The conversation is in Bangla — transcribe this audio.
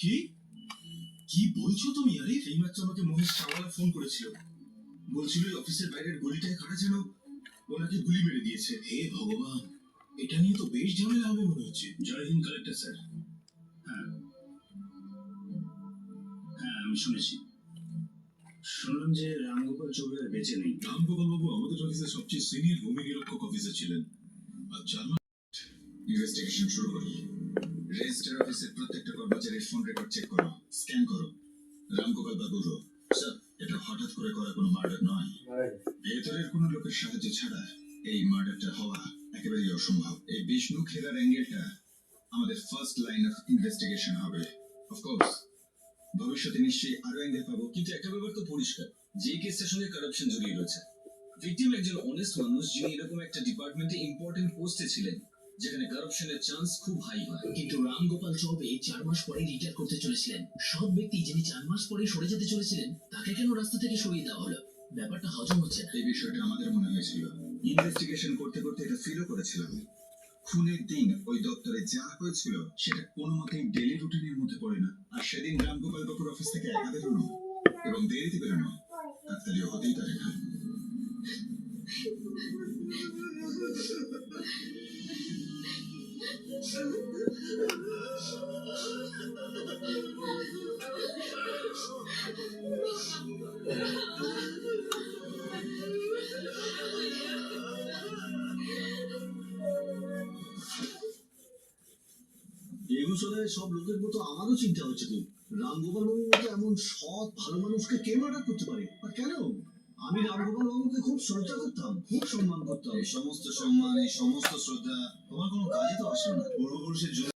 কি কি বলছো তুমি? আরে এইমাত্র আমাকে মহেশ চাওয়ালা ফোন করেছিল, বলছিল এই অফিসের বাইরের গলিটায় কারা যেন ওনাকে গুলি মেরে দিয়েছে। হে ভগবান, এটা নিয়ে তো বেশ ঝামেলা হবে মনে হচ্ছে। জয় হিন্দ কালেক্টর স্যার। হ্যাঁ হ্যাঁ, আমি শুনেছি। শুনলাম যে রামগোপাল চৌবে আর বেঁচে নেই। রামগোপাল বাবু আমাদের অফিসের সবচেয়ে সিনিয়র ভূমি নিরীক্ষক অফিসার ছিলেন। আর ইনভেস্টিগেশন শুরু করি। রেজিস্টার অফিসের প্রত্যেকটা কর্মচারীর ফোন রেকর্ড চেক করো, স্ক্যান করো। রামগোপাল বাবুরও। স্যার, এটা হঠাৎ করে করা কোনো মার্ডার নয়। ভেতরের কোনো লোকের সাহায্য ছাড়া এই মার্ডারটা হওয়া একেবারেই অসম্ভব। এই বিষ্ণু খেলার অ্যাঙ্গেলটা আমাদের ফার্স্ট লাইন অফ ইনভেস্টিগেশন হবে। অফকোর্স ভবিষ্যতে নিশ্চয়ই আরো অ্যাঙ্গেল পাবো, কিন্তু একটা ব্যাপার তো পরিষ্কার, যে কেসটার সঙ্গে কারাপশন জড়িয়ে রয়েছে। ভিকটিম একজন অনেস্ট মানুষ, যিনি এরকম একটা ডিপার্টমেন্টে ইম্পর্টেন্ট পোস্টে ছিলেন যেখানে কারাপশনের চান্স খুব হাই হয়। কিন্তু রামগোপাল চৌবে 4 মাস পরে রিটায়ার করতে চলেছিলেন। সৎ ব্যক্তি যিনি 4 মাস পরে সরে যেতে চলেছিলেন, তাকে কেন রাস্তা থেকে সরিয়ে দেওয়া হলো? ব্যাপারটা হজম হচ্ছে না। এই বিষয়টা আমাদের মনে হয়েছিল, ইনভেস্টিগেশন করতে করতে এটা ফিলও করেছিলাম। খুনের দিন ওই দপ্তরে যা হয়েছিল সেটা কোনো মতেই ডেলি রুটিনের মধ্যে পড়ে না। আর সেদিন রামগোপাল বাবুর অফিস থেকে একা বেরোনো এবং দেরিতে বেরোনো কাকতালীয় হতেই পারে না। বেগুসরায় সব লোকের মতো আমারও চিন্তা হচ্ছে খুব। রামগোপাল বাবুর মতো এমন সৎ ভালো মানুষকে কে মার্ডার করতে পারে, আর কেন? আমি রামগোপাল বাবুকে খুব শ্রদ্ধা করতাম, খুব সম্মান করতাম। এই সমস্ত সম্মান, এই সমস্ত শ্রদ্ধা তোমার কোনো কাজে তো আসলো না। পূর্বপুরুষের জন্য